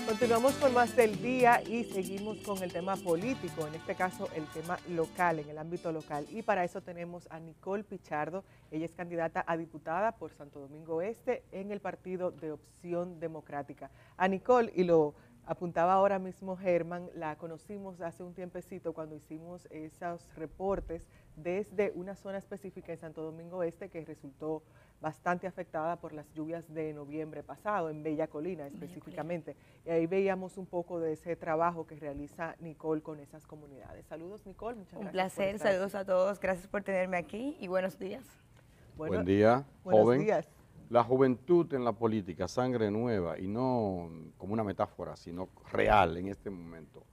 Continuamos con más del día y seguimos con el tema político, en este caso el tema local, en el ámbito local. Y para eso tenemos a Nicole Pichardo. Ella es candidata a diputada por Santo Domingo Este en el partido de Opción Democrática. A Nicole, y lo apuntaba ahora mismo Germán, la conocimos hace un tiempecito cuando hicimos esos reportes desde una zona específica en Santo Domingo Este que resultó bastante afectada por las lluvias de noviembre pasado, en Bella Colina específicamente. Y ahí veíamos un poco de ese trabajo que realiza Nicole con esas comunidades. Saludos, Nicole, muchas gracias. Un placer, saludos a todos, gracias por tenerme aquí y buenos días. Buen día, buenos joven. Días. La juventud en la política, sangre nueva, y no como una metáfora, sino real en este momento.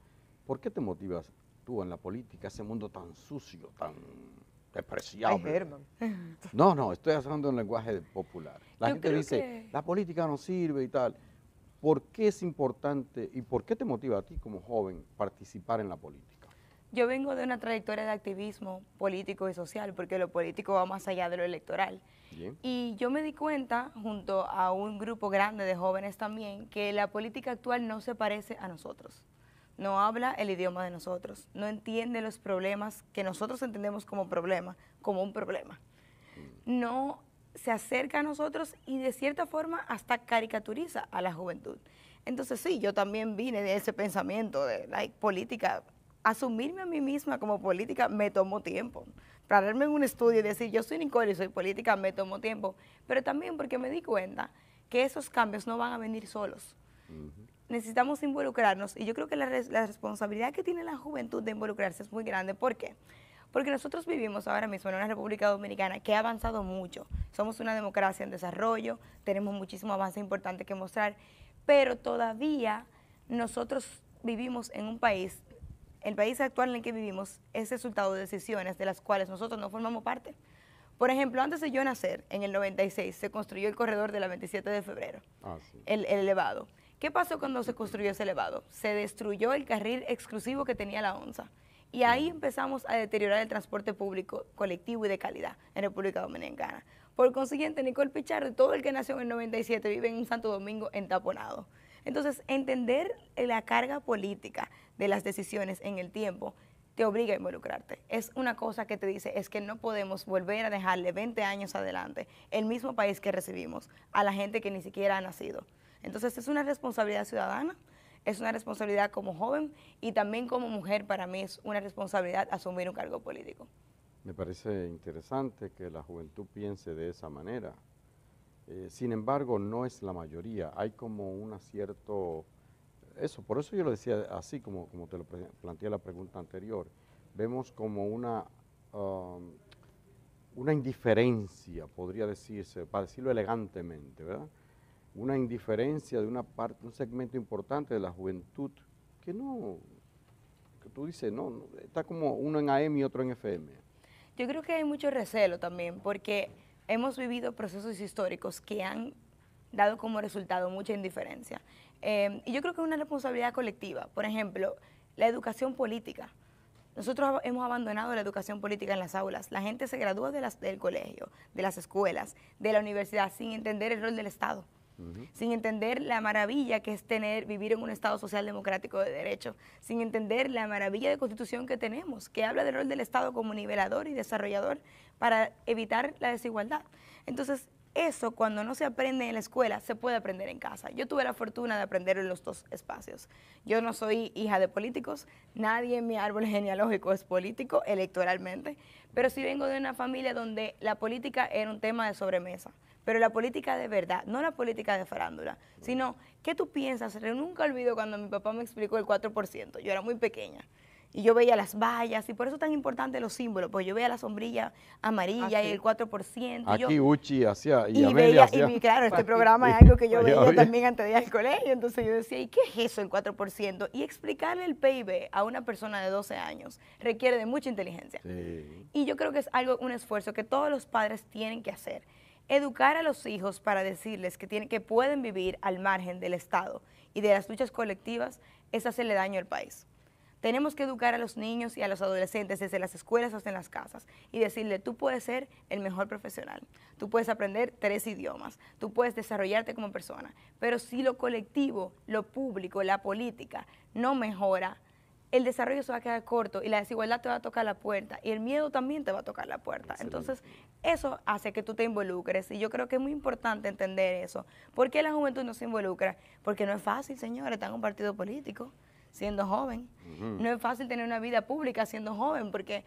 ¿Por qué te motivas tú en la política, ese mundo tan sucio, tan despreciable? Ay, Germán. No, estoy hablando en lenguaje popular. La Yo gente creo dice, que la política no sirve y tal. ¿Por qué es importante y por qué te motiva a ti como joven participar en la política? yo vengo de una trayectoria de activismo político y social, porque lo político va más allá de lo electoral. Bien. Y yo me di cuenta, junto a un grupo grande de jóvenes también, que la política actual no se parece a nosotros. No habla el idioma de nosotros, no entiende los problemas que nosotros entendemos como problema, como un problema. No se acerca a nosotros y de cierta forma hasta caricaturiza a la juventud. Entonces sí, yo también vine de ese pensamiento de la política. Asumirme a mí misma como política me tomó tiempo. Pararme en un estudio y decir, yo soy Nicole y soy política, me tomó tiempo. Pero también porque me di cuenta que esos cambios no van a venir solos. Necesitamos involucrarnos y yo creo que la responsabilidad que tiene la juventud de involucrarse es muy grande. ¿Por qué? Porque nosotros vivimos ahora mismo en una República Dominicana que ha avanzado mucho. Somos una democracia en desarrollo, tenemos muchísimo avance importante que mostrar, pero todavía nosotros vivimos en un país, el país actual en el que vivimos es resultado de decisiones de las cuales nosotros no formamos parte. Por ejemplo, antes de yo nacer, en el 96, se construyó el corredor de la 27 de febrero, Sí. el elevado. ¿Qué pasó cuando se construyó ese elevado? Se destruyó el carril exclusivo que tenía la ONSA. Y ahí empezamos a deteriorar el transporte público colectivo y de calidad en República Dominicana. Por consiguiente, Nicole Pichardo y todo el que nació en el 97 vive en un Santo Domingo entaponado. Entonces, entender la carga política de las decisiones en el tiempo te obliga a involucrarte. Es una cosa que te dice, es que no podemos volver a dejarle 20 años adelante el mismo país que recibimos a la gente que ni siquiera ha nacido. Entonces, es una responsabilidad ciudadana, es una responsabilidad como joven y también como mujer. Para mí es una responsabilidad asumir un cargo político. Me parece interesante que la juventud piense de esa manera. Sin embargo, no es la mayoría. Hay como un cierto... por eso yo lo decía así como te lo planteé la pregunta anterior. Vemos como una indiferencia, podría decirse, para decirlo elegantemente, ¿verdad? Una indiferencia de una parte, un segmento importante de la juventud que no, que tú dices, no, está como uno en AM y otro en FM. Yo creo que hay mucho recelo también, porque hemos vivido procesos históricos que han dado como resultado mucha indiferencia. Y yo creo que es una responsabilidad colectiva. Por ejemplo, la educación política. Nosotros hemos abandonado la educación política en las aulas. La gente se gradúa del colegio, de las escuelas, de la universidad, sin entender el rol del Estado. Sin entender la maravilla que es vivir en un Estado social democrático de derecho, sin entender la maravilla de constitución que tenemos, que habla del rol del Estado como nivelador y desarrollador para evitar la desigualdad. Entonces, eso cuando no se aprende en la escuela, se puede aprender en casa. Yo tuve la fortuna de aprender en los dos espacios. Yo no soy hija de políticos, nadie en mi árbol genealógico es político electoralmente, pero sí vengo de una familia donde la política era un tema de sobremesa. Pero la política de verdad, no la política de farándula, sino, ¿qué tú piensas? Yo nunca olvido cuando mi papá me explicó el 4%, yo era muy pequeña, y yo veía las vallas, y por eso es tan importante los símbolos, pues yo veía la sombrilla amarilla y el 4%. Aquí Uchi hacía, y Amelia veía, hacía. Y claro, este programa es algo que yo veía Oye. también antes de ir al colegio, entonces yo decía, ¿y qué es eso el 4%? Y explicarle el PIB a una persona de 12 años requiere de mucha inteligencia. Sí. Y yo creo que es un esfuerzo que todos los padres tienen que hacer. Educar a los hijos para decirles que pueden vivir al margen del Estado y de las luchas colectivas es hacerle daño al país. Tenemos que educar a los niños y a los adolescentes desde las escuelas hasta en las casas y decirle, tú puedes ser el mejor profesional, tú puedes aprender 3 idiomas, tú puedes desarrollarte como persona, pero si lo colectivo, lo público, la política no mejora, el desarrollo se va a quedar corto y la desigualdad te va a tocar la puerta y el miedo también te va a tocar la puerta. Excelente. Entonces, eso hace que tú te involucres y yo creo que es muy importante entender eso. ¿Por qué la juventud no se involucra? Porque no es fácil, señores, estar en un partido político siendo joven. No es fácil tener una vida pública siendo joven porque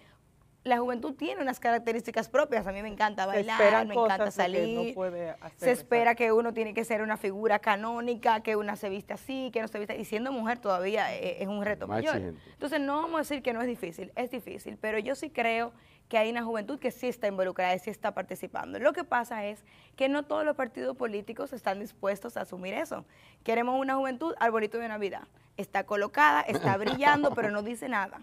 la juventud tiene unas características propias. A mí me encanta bailar, me encanta salir. No puede hacer, se espera que uno tiene que ser una figura canónica, que una se viste así, que no se viste. Y siendo mujer todavía es un reto Más mayor. exigente. Entonces no vamos a decir que no es difícil, pero yo sí creo que hay una juventud que sí está involucrada y sí está participando. Lo que pasa es que no todos los partidos políticos están dispuestos a asumir eso. Queremos una juventud arbolito de Navidad. Está colocada, está brillando, pero no dice nada.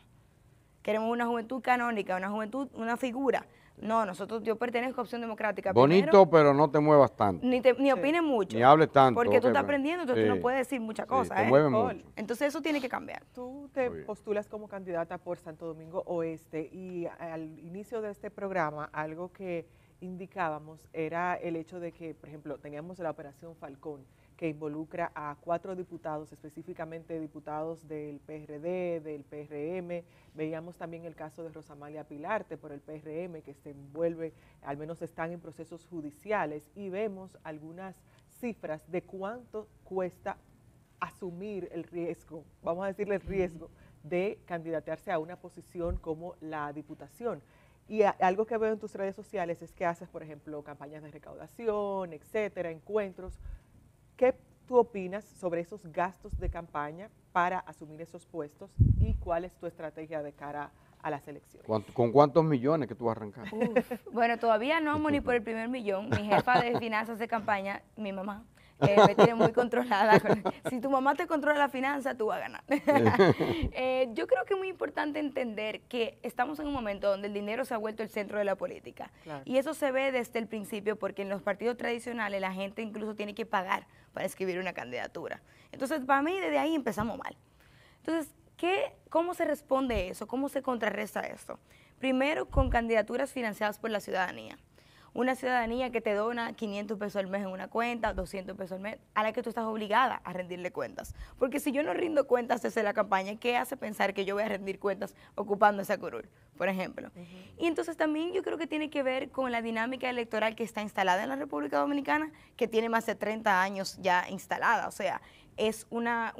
Queremos una juventud canónica, una juventud, una figura. No, yo pertenezco a Opción Democrática. Bonito, Primero, pero no te muevas tanto. ni opines mucho. Ni hables tanto. Porque tú ok, estás bueno. aprendiendo, entonces tú Sí. no puedes decir muchas Sí, cosas. te ¿eh? mueves Nicole. mucho. Entonces eso tiene que cambiar. Tú te Muy bien. postulas como candidata por Santo Domingo Oeste y al inicio de este programa algo que indicábamos era el hecho de que, por ejemplo, teníamos la Operación Falcón que involucra a 4 diputados, específicamente diputados del PRD, del PRM. Veíamos también el caso de Rosamalia Pilarte por el PRM que se envuelve, al menos están en procesos judiciales y vemos algunas cifras de cuánto cuesta asumir el riesgo, vamos a decirle el riesgo, de candidatearse a una posición como la diputación. Y algo que veo en tus redes sociales es que haces, por ejemplo, campañas de recaudación, etcétera, encuentros. ¿Qué tú opinas sobre esos gastos de campaña para asumir esos puestos y cuál es tu estrategia de cara a las elecciones? ¿Con cuántos millones que tú vas a arrancar? Bueno, todavía no vamos ni por el primer millón. Mi jefa de finanzas de campaña, mi mamá, me tiene muy controlada. Si tu mamá te controla la finanza, tú vas a ganar. Yo creo que es muy importante entender que estamos en un momento donde el dinero se ha vuelto el centro de la política. Claro. Y eso se ve desde el principio porque en los partidos tradicionales la gente incluso tiene que pagar para escribir una candidatura. Entonces, para mí, desde ahí empezamos mal. Entonces, ¿cómo se responde eso? ¿Cómo se contrarresta esto? Primero, con candidaturas financiadas por la ciudadanía. Una ciudadanía que te dona 500 pesos al mes en una cuenta, 200 pesos al mes, a la que tú estás obligada a rendirle cuentas. Porque si yo no rindo cuentas desde la campaña, ¿qué hace pensar que yo voy a rendir cuentas ocupando esa curul, por ejemplo? Y entonces también yo creo que tiene que ver con la dinámica electoral que está instalada en la República Dominicana, que tiene más de 30 años ya instalada. O sea, es una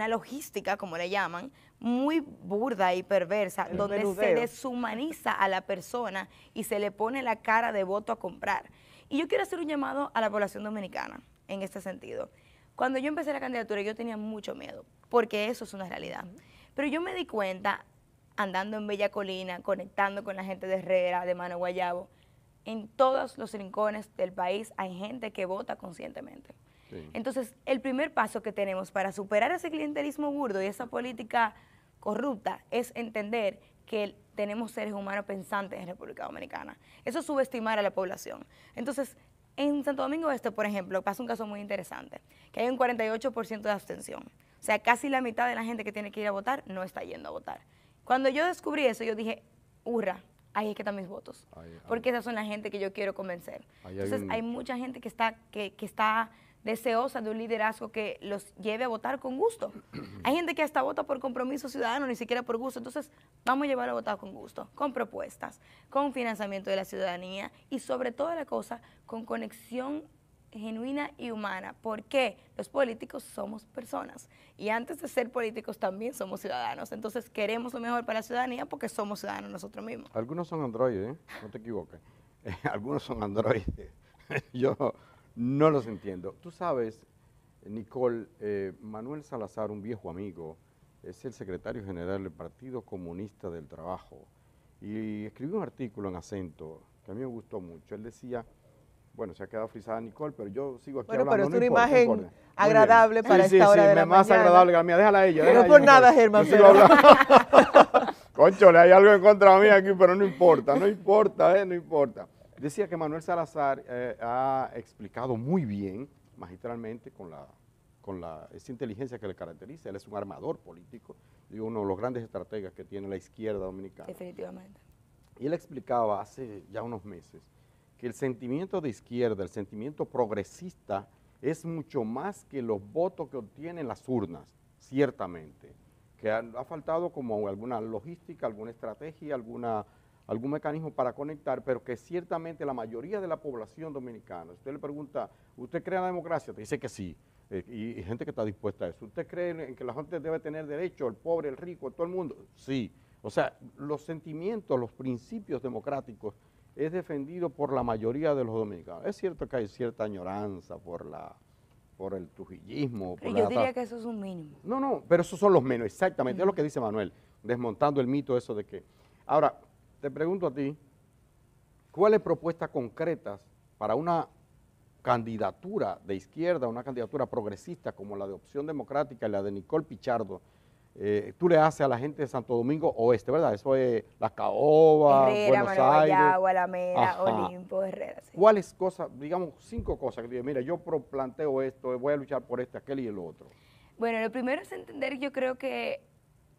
logística, como le llaman, muy burda y perversa, El donde menudeo. se deshumaniza a la persona y se le pone la cara de voto a comprar. Y yo quiero hacer un llamado a la población dominicana en este sentido. Cuando yo empecé la candidatura yo tenía mucho miedo, porque eso es una realidad. Pero yo me di cuenta, andando en Bella Colina, conectando con la gente de Herrera, de Mano Guayabo, en todos los rincones del país hay gente que vota conscientemente. Sí. Entonces, el primer paso que tenemos para superar ese clientelismo burdo y esa política corrupta es entender que tenemos seres humanos pensantes en República Dominicana. Eso es subestimar a la población. Entonces, en Santo Domingo Este, por ejemplo, pasa un caso muy interesante, que hay un 48% de abstención. O sea, casi la mitad de la gente que tiene que ir a votar no está yendo a votar. Cuando yo descubrí eso, yo dije, hurra, ahí es que están mis votos. Porque esas son la gente que yo quiero convencer. Entonces, hay mucha gente que está deseosa de un liderazgo que los lleve a votar con gusto. Hay gente que hasta vota por compromiso ciudadano, ni siquiera por gusto. Entonces, vamos a llevarlo a votar con gusto, con propuestas, con financiamiento de la ciudadanía y sobre toda la cosa, con conexión genuina y humana. Porque los políticos somos personas y antes de ser políticos también somos ciudadanos. Entonces, queremos lo mejor para la ciudadanía porque somos ciudadanos nosotros mismos. Algunos son androides, ¿eh? No te equivoques. Algunos son androides. Yo no los entiendo. Tú sabes, Nicole, Manuel Salazar, un viejo amigo, es el secretario general del Partido Comunista del Trabajo y escribió un artículo en Acento que a mí me gustó mucho. Él decía, bueno, se ha quedado frisada Nicole, pero yo sigo aquí Bueno, hablando. pero es no una importa, no imagen importa. Muy agradable bien. para esta hora de la más mañana. agradable que la mía. Déjala a ella. No déjala a por ella, nada, Nicole. Germán, Yo sigo pero- hablando. Cónchale, hay algo en contra mí aquí, pero no importa, no importa. Decía que Manuel Salazar ha explicado muy bien, magistralmente, con la esa inteligencia que le caracteriza. Él es un armador político y uno de los grandes estrategas que tiene la izquierda dominicana. Definitivamente. Y él explicaba hace ya unos meses que el sentimiento de izquierda, el sentimiento progresista, es mucho más que los votos que obtienen las urnas, ciertamente. Que ha faltado como alguna logística, alguna estrategia, algún mecanismo para conectar, pero que ciertamente la mayoría de la población dominicana, usted le pregunta, ¿usted cree en la democracia? Te dice que sí, y gente que está dispuesta a eso. ¿Usted cree en que la gente debe tener derecho, el pobre, el rico, todo el mundo? Sí. O sea, los sentimientos, los principios democráticos es defendido por la mayoría de los dominicanos. Es cierto que hay cierta añoranza por el trujillismo. Pero yo diría que eso es un mínimo. No, pero esos son los menos, exactamente, es lo que dice Manuel, desmontando el mito eso de que... Ahora, te pregunto a ti, ¿cuáles propuestas concretas para una candidatura de izquierda, una candidatura progresista como la de Opción Democrática y la de Nicole Pichardo, tú le haces a la gente de Santo Domingo Oeste, ¿verdad? Eso es La Caoba, Herrera, Buenos Manuel Aires. Guayabo, Alameda, Ajá. Olimpo, Herrera. Sí. ¿Cuáles cosas, digamos, 5 cosas que digo, mira, yo planteo esto, voy a luchar por este, aquel y el otro? Bueno, lo primero es entender, yo creo que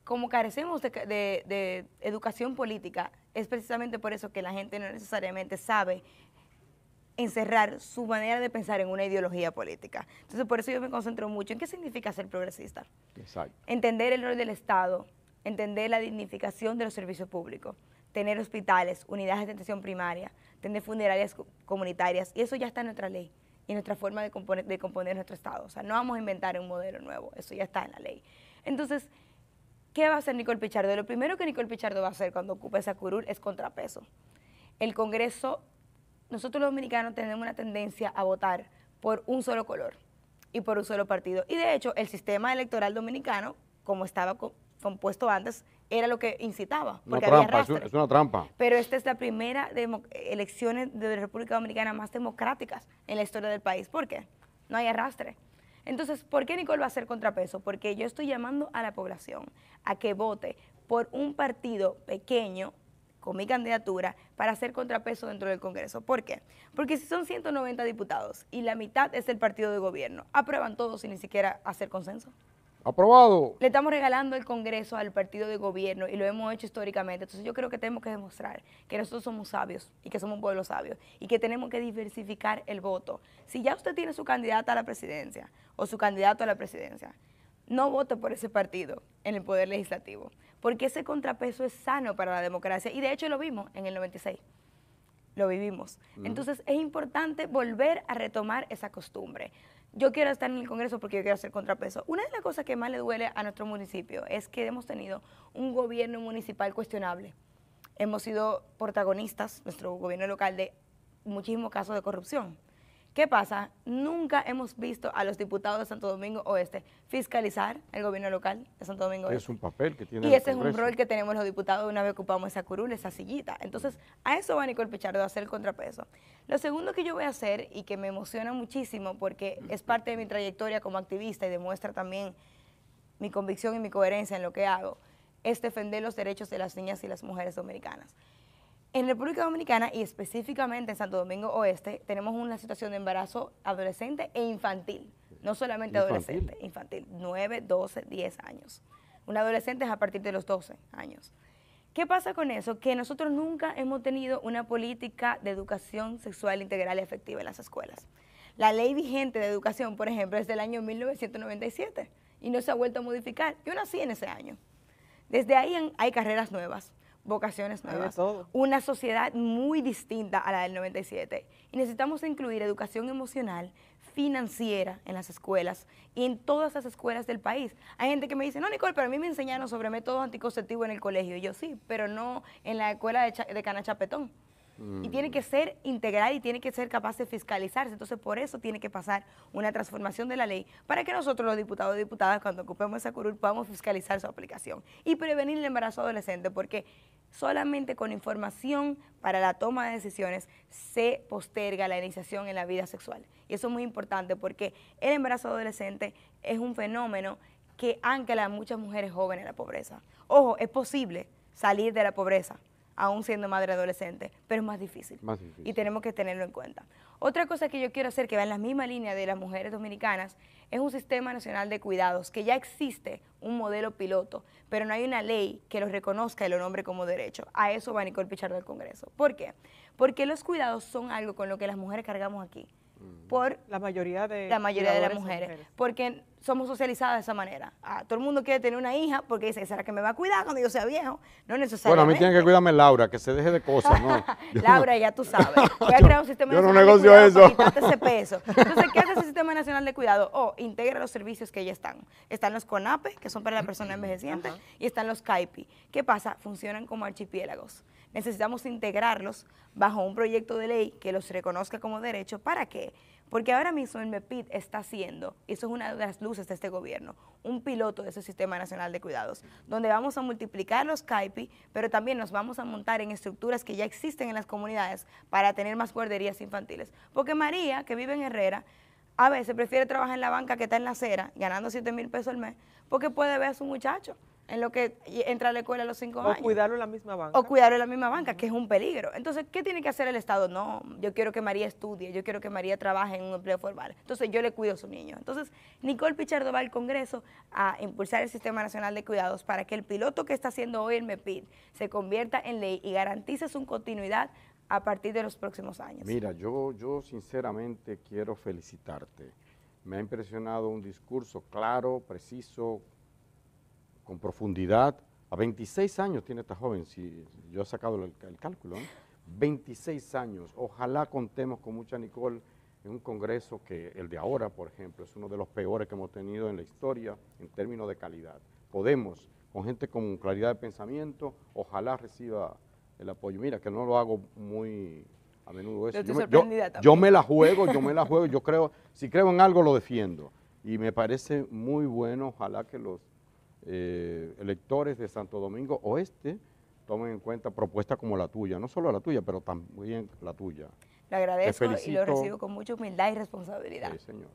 como carecemos de educación política, es precisamente por eso que la gente no necesariamente sabe encerrar su manera de pensar en una ideología política. Entonces, por eso yo me concentro mucho en qué significa ser progresista. Exacto. Entender el rol del Estado, entender la dignificación de los servicios públicos, tener hospitales, unidades de atención primaria, tener funerarias comunitarias, y eso ya está en nuestra ley y en nuestra forma de componer nuestro Estado. O sea, no vamos a inventar un modelo nuevo, eso ya está en la ley. Entonces, ¿qué va a hacer Nicole Pichardo? Lo primero que Nicole Pichardo va a hacer cuando ocupe esa curul es contrapeso. El Congreso, nosotros los dominicanos tenemos una tendencia a votar por un solo color y por un solo partido. Y de hecho, el sistema electoral dominicano, como estaba compuesto antes, era lo que incitaba, porque había arrastre. Es una trampa. Pero esta es la primera elecciones de la República Dominicana más democráticas en la historia del país. ¿Por qué? No hay arrastre. Entonces, ¿por qué Nicole va a ser contrapeso? Porque yo estoy llamando a la población a que vote por un partido pequeño con mi candidatura para hacer contrapeso dentro del Congreso. ¿Por qué? Porque si son 190 diputados y la mitad es del partido de gobierno, aprueban todos sin ni siquiera hacer consenso. Aprobado. Le estamos regalando el Congreso al partido de gobierno y lo hemos hecho históricamente. Entonces yo creo que tenemos que demostrar que nosotros somos sabios y que somos un pueblo sabio y que tenemos que diversificar el voto. Si ya usted tiene su candidata a la presidencia o su candidato a la presidencia, no vote por ese partido en el Poder Legislativo, porque ese contrapeso es sano para la democracia y de hecho lo vimos en el 96. Lo vivimos. Entonces es importante volver a retomar esa costumbre. Yo quiero estar en el Congreso porque yo quiero hacer contrapeso. Una de las cosas que más le duele a nuestro municipio es que hemos tenido un gobierno municipal cuestionable. Hemos sido protagonistas, nuestro gobierno local, de muchísimos casos de corrupción. ¿Qué pasa? Nunca hemos visto a los diputados de Santo Domingo Oeste fiscalizar el gobierno local de Santo Domingo Oeste. Es un papel que tiene Y el ese es un Congreso. rol que tenemos los diputados una vez ocupamos esa curul, esa sillita. Entonces, a eso va Nicole Pichardo, a hacer el contrapeso. Lo segundo que yo voy a hacer, y que me emociona muchísimo porque es parte de mi trayectoria como activista y demuestra también mi convicción y mi coherencia en lo que hago, es defender los derechos de las niñas y las mujeres dominicanas. En República Dominicana y específicamente en Santo Domingo Oeste tenemos una situación de embarazo adolescente e infantil, no solamente adolescente, infantil, 9, 12, 10 años. Un adolescente es a partir de los 12 años. ¿Qué pasa con eso? Que nosotros nunca hemos tenido una política de educación sexual integral y efectiva en las escuelas. La ley vigente de educación, por ejemplo, es del año 1997 y no se ha vuelto a modificar. Yo nací en ese año. Desde ahí hay carreras nuevas, vocaciones nuevas, una sociedad muy distinta a la del 97. Y necesitamos incluir educación emocional, financiera en las escuelas y en todas las escuelas del país. Hay gente que me dice, no, Nicole, pero a mí me enseñaron sobre métodos anticonceptivos en el colegio. Y yo sí, pero no en la escuela de Canachapetón. Y tiene que ser integral y tiene que ser capaz de fiscalizarse. Entonces, por eso tiene que pasar una transformación de la ley para que nosotros, los diputados y diputadas, cuando ocupemos esa curul, podamos fiscalizar su aplicación y prevenir el embarazo adolescente, porque solamente con información para la toma de decisiones se posterga la iniciación en la vida sexual. Y eso es muy importante porque el embarazo adolescente es un fenómeno que ancla a muchas mujeres jóvenes en la pobreza. Ojo, es posible salir de la pobreza aún siendo madre adolescente, pero es más difícil. Más difícil. Y tenemos que tenerlo en cuenta. Otra cosa que yo quiero hacer, que va en la misma línea de las mujeres dominicanas, es un sistema nacional de cuidados, que ya existe un modelo piloto, pero no hay una ley que lo reconozca y lo nombre como derecho. A eso va Nicole Pichardo del Congreso. ¿Por qué? Porque los cuidados son algo con lo que las mujeres cargamos aquí. Por La mayoría de las cuidadores son mujeres, porque somos socializadas de esa manera. Todo el mundo quiere tener una hija porque dice, ¿será que me va a cuidar cuando yo sea viejo? No necesariamente. Bueno, a mí tiene que cuidarme Laura, que se deje de cosas, ¿no? Laura, ya tú sabes. Voy a crear un sistema yo no nacional de negocio cuidado eso. para quitarte ese peso. Entonces, ¿qué hace ese sistema nacional de cuidado? Integra los servicios que ya están. Están los CONAPE, que son para la persona envejeciente, y están los CAIPI. ¿Qué pasa? Funcionan como archipiélagos. Necesitamos integrarlos bajo un proyecto de ley que los reconozca como derecho. ¿Para qué? Porque ahora mismo el MEPID está haciendo, y eso es una de las luces de este gobierno, un piloto de ese Sistema Nacional de Cuidados, donde vamos a multiplicar los CAIPI, pero también nos vamos a montar en estructuras que ya existen en las comunidades para tener más guarderías infantiles. Porque María, que vive en Herrera, a veces prefiere trabajar en la banca que está en la acera, ganando 7,000 pesos al mes, porque puede ver a su muchacho en lo que entra a la escuela a los 5 años. O cuidarlo en la misma banca. O cuidarlo en la misma banca, que es un peligro. Entonces, ¿qué tiene que hacer el Estado? No, yo quiero que María estudie, yo quiero que María trabaje en un empleo formal. Entonces, yo le cuido a su niño. Entonces, Nicole Pichardo va al Congreso a impulsar el Sistema Nacional de Cuidados para que el piloto que está haciendo hoy el MEPID se convierta en ley y garantice su continuidad a partir de los próximos años. Mira, yo sinceramente quiero felicitarte. Me ha impresionado un discurso claro, preciso, con profundidad. A 26 años tiene esta joven, si yo he sacado el cálculo, ¿no? 26 años. Ojalá contemos con mucha Nicole en un congreso que el de ahora, por ejemplo, es uno de los peores que hemos tenido en la historia en términos de calidad. Podemos, con gente con claridad de pensamiento, ojalá reciba el apoyo. Mira, que no lo hago muy a menudo eso. Yo me la juego, yo creo, si creo en algo lo defiendo. Y me parece muy bueno, ojalá que los electores de Santo Domingo Oeste tomen en cuenta propuestas como la tuya, no solo la tuya, pero también la tuya. Le agradezco y lo recibo con mucha humildad y responsabilidad. Sí, señor.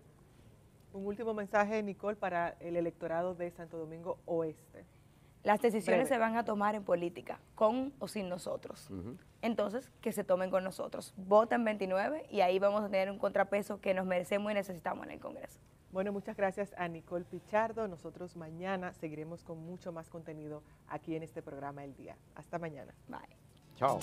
Un último mensaje, Nicole, para el electorado de Santo Domingo Oeste. Las decisiones se van a tomar en política, con o sin nosotros. Entonces, que se tomen con nosotros. Voten 29 y ahí vamos a tener un contrapeso que nos merecemos y necesitamos en el Congreso. Bueno, muchas gracias a Nicole Pichardo. Nosotros mañana seguiremos con mucho más contenido aquí en este programa El Día. Hasta mañana. Bye. Chao.